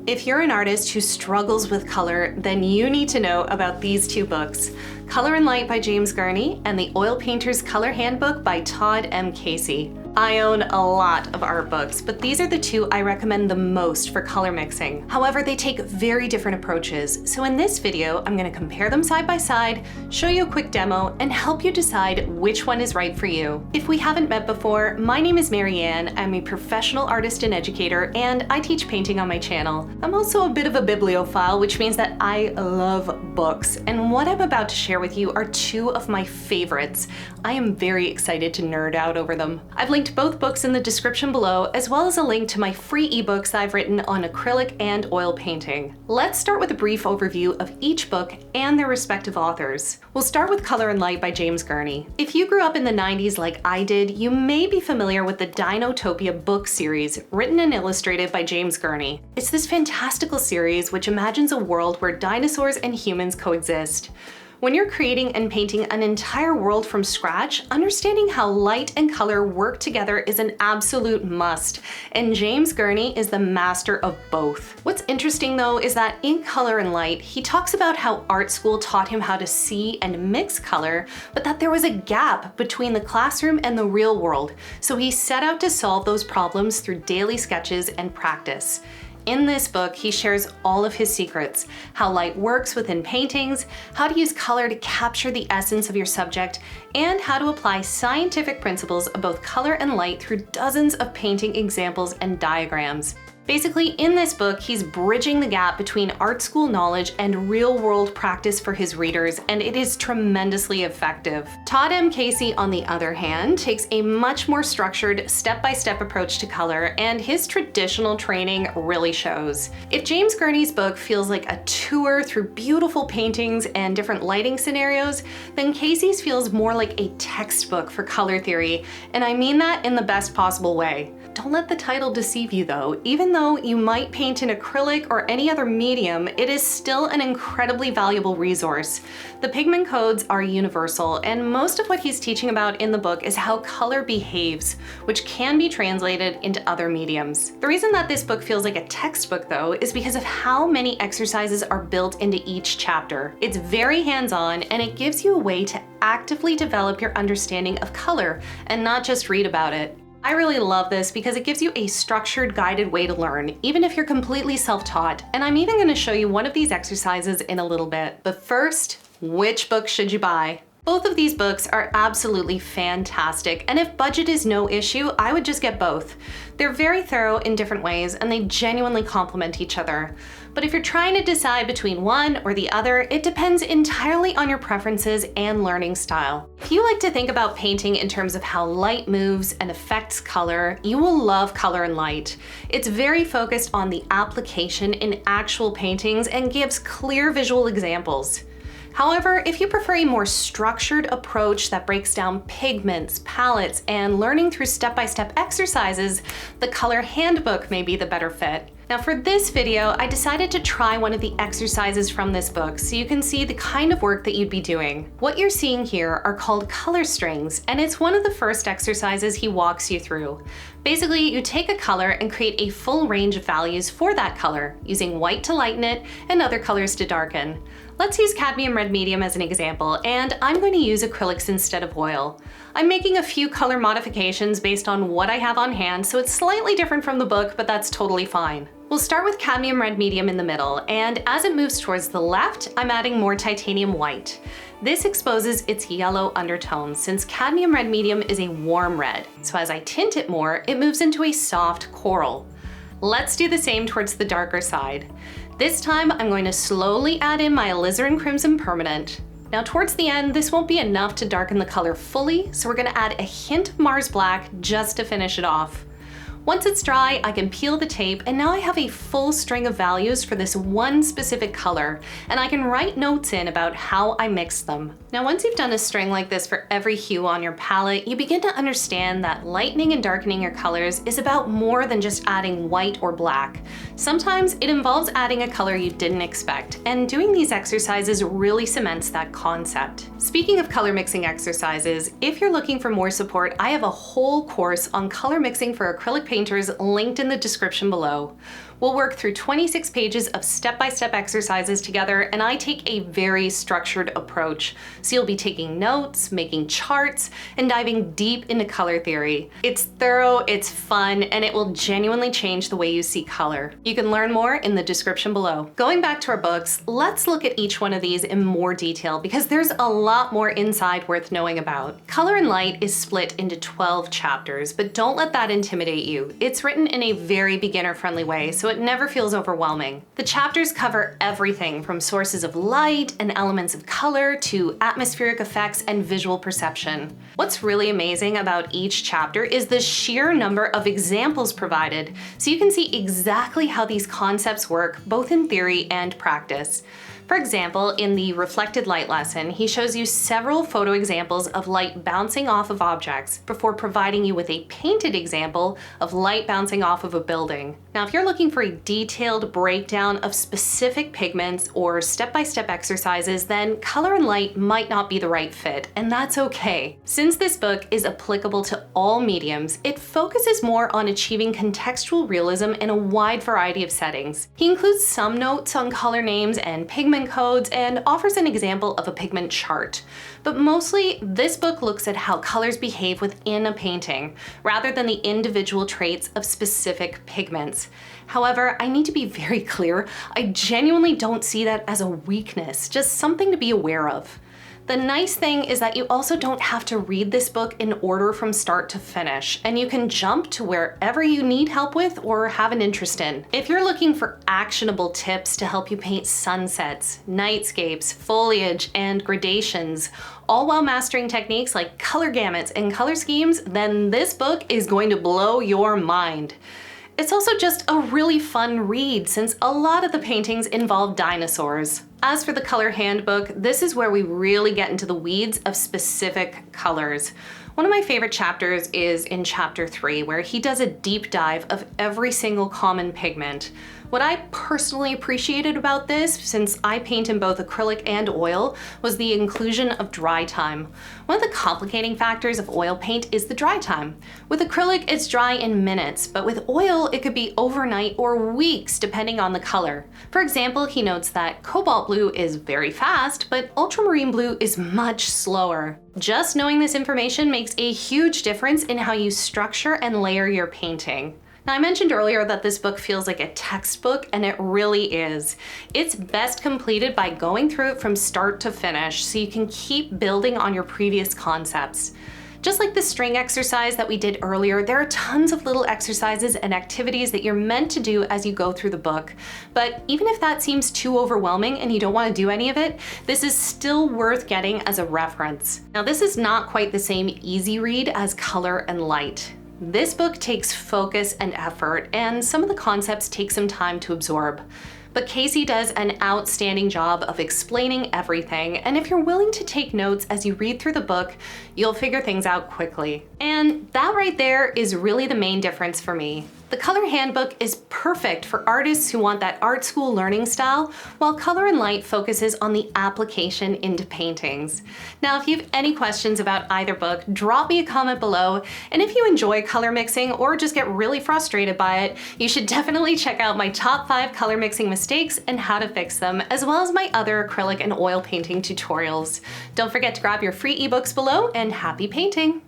If you're an artist who struggles with color, then you need to know about these two books, Color and Light by James Gurney and The Oil Painter's Color Handbook by Todd M.Casey. I own a lot of art books, but these are the two I recommend the most for color mixing. However, they take very different approaches, so in this video, I'm going to compare them side by side, show you a quick demo, and help you decide which one is right for you. If we haven't met before, my name is Marianne. I'm a professional artist and educator, and I teach painting on my channel. I'm also a bit of a bibliophile, which means that I love books, and what I'm about to share with you are two of my favorites. I am very excited to nerd out over them. I've linked both books in the description below, as well as a link to my free ebooks I've written on acrylic and oil painting. Let's start with a brief overview of each book and their respective authors. We'll start with Color and Light by James Gurney. If you grew up in the 90s like I did, you may be familiar with the Dinotopia book series, written and illustrated by James Gurney. It's this fantastical series which imagines a world where dinosaurs and humans coexist. When you're creating and painting an entire world from scratch, understanding how light and color work together is an absolute must, and James Gurney is the master of both. What's interesting though is that in Color and Light, he talks about how art school taught him how to see and mix color, but that there was a gap between the classroom and the real world, so he set out to solve those problems through daily sketches and practice. In this book, he shares all of his secrets, how light works within paintings, how to use color to capture the essence of your subject, and how to apply scientific principles of both color and light through dozens of painting examples and diagrams. Basically, in this book, he's bridging the gap between art school knowledge and real-world practice for his readers, and it is tremendously effective. Todd M.Casey, on the other hand, takes a much more structured, step-by-step approach to color, and his traditional training really shows. If James Gurney's book feels like a tour through beautiful paintings and different lighting scenarios, then Casey's feels more like a textbook for color theory, and I mean that in the best possible way. Don't let the title deceive you though. Even though you might paint in acrylic or any other medium, it is still an incredibly valuable resource. The pigment codes are universal, and most of what he's teaching about in the book is how color behaves, which can be translated into other mediums. The reason that this book feels like a textbook though is because of how many exercises are built into each chapter. It's very hands-on, and it gives you a way to actively develop your understanding of color and not just read about it. I really love this because it gives you a structured, guided way to learn, even if you're completely self-taught, and I'm even going to show you one of these exercises in a little bit. But first, which book should you buy? Both of these books are absolutely fantastic, and if budget is no issue, I would just get both. They're very thorough in different ways, and they genuinely complement each other. But if you're trying to decide between one or the other, it depends entirely on your preferences and learning style. If you like to think about painting in terms of how light moves and affects color, you will love Color and Light. It's very focused on the application in actual paintings and gives clear visual examples. However, if you prefer a more structured approach that breaks down pigments, palettes, and learning through step-by-step exercises, the Color Handbook may be the better fit. Now for this video, I decided to try one of the exercises from this book so you can see the kind of work that you'd be doing. What you're seeing here are called color strings, and it's one of the first exercises he walks you through. Basically, you take a color and create a full range of values for that color, using white to lighten it and other colors to darken. Let's use cadmium red medium as an example, and I'm going to use acrylics instead of oil. I'm making a few color modifications based on what I have on hand, so it's slightly different from the book, but that's totally fine. We'll start with cadmium red medium in the middle, and as it moves towards the left, I'm adding more titanium white. This exposes its yellow undertones since cadmium red medium is a warm red, so as I tint it more, it moves into a soft coral. Let's do the same towards the darker side. This time, I'm going to slowly add in my alizarin crimson permanent. Now towards the end, this won't be enough to darken the color fully, so we're going to add a hint of Mars Black just to finish it off. Once it's dry, I can peel the tape, and now I have a full string of values for this one specific color, and I can write notes in about how I mixed them. Now once you've done a string like this for every hue on your palette, you begin to understand that lightening and darkening your colors is about more than just adding white or black. Sometimes it involves adding a color you didn't expect, and doing these exercises really cements that concept. Speaking of color mixing exercises, if you're looking for more support, I have a whole course on color mixing for acrylic painters linked in the description below. We'll work through 26 pages of step-by-step exercises together, and I take a very structured approach. So you'll be taking notes, making charts, and diving deep into color theory. It's thorough, it's fun, and it will genuinely change the way you see color. You can learn more in the description below. Going back to our books, let's look at each one of these in more detail because there's a lot more inside worth knowing about. Color and Light is split into 12 chapters, but don't let that intimidate you. It's written in a very beginner-friendly way, so it never feels overwhelming. The chapters cover everything from sources of light and elements of color to atmospheric effects and visual perception. What's really amazing about each chapter is the sheer number of examples provided, so you can see exactly how these concepts work, both in theory and practice. For example, in the reflected light lesson, he shows you several photo examples of light bouncing off of objects before providing you with a painted example of light bouncing off of a building. Now, if you're looking for a detailed breakdown of specific pigments or step-by-step exercises, then Color and Light might not be the right fit, and that's okay. Since this book is applicable to all mediums, it focuses more on achieving contextual realism in a wide variety of settings. He includes some notes on color names and pigment codes and offers an example of a pigment chart. But mostly, this book looks at how colors behave within a painting, rather than the individual traits of specific pigments. However, I need to be very clear, I genuinely don't see that as a weakness, just something to be aware of. The nice thing is that you also don't have to read this book in order from start to finish, and you can jump to wherever you need help with or have an interest in. If you're looking for actionable tips to help you paint sunsets, nightscapes, foliage, and gradations, all while mastering techniques like color gamuts and color schemes, then this book is going to blow your mind. It's also just a really fun read since a lot of the paintings involve dinosaurs. As for the color handbook, this is where we really get into the weeds of specific colors. One of my favorite chapters is in chapter 3, where he does a deep dive of every single common pigment. What I personally appreciated about this, since I paint in both acrylic and oil, was the inclusion of dry time. One of the complicating factors of oil paint is the dry time. With acrylic, it's dry in minutes, but with oil, it could be overnight or weeks, depending on the color. For example, he notes that cobalt blue is very fast, but ultramarine blue is much slower. Just knowing this information makes a huge difference in how you structure and layer your painting. Now, I mentioned earlier that this book feels like a textbook, and it really is. It's best completed by going through it from start to finish so you can keep building on your previous concepts. Just like the string exercise that we did earlier, there are tons of little exercises and activities that you're meant to do as you go through the book. But even if that seems too overwhelming and you don't want to do any of it, this is still worth getting as a reference. Now, this is not quite the same easy read as Color and Light. This book takes focus and effort, and some of the concepts take some time to absorb. But Casey does an outstanding job of explaining everything, and if you're willing to take notes as you read through the book, you'll figure things out quickly. And that right there is really the main difference for me. The Color Handbook is perfect for artists who want that art school learning style, while Color and Light focuses on the application into paintings. Now, if you have any questions about either book, drop me a comment below, and if you enjoy color mixing or just get really frustrated by it, you should definitely check out my top 5 color mixing mistakes and how to fix them, as well as my other acrylic and oil painting tutorials. Don't forget to grab your free ebooks below, and happy painting!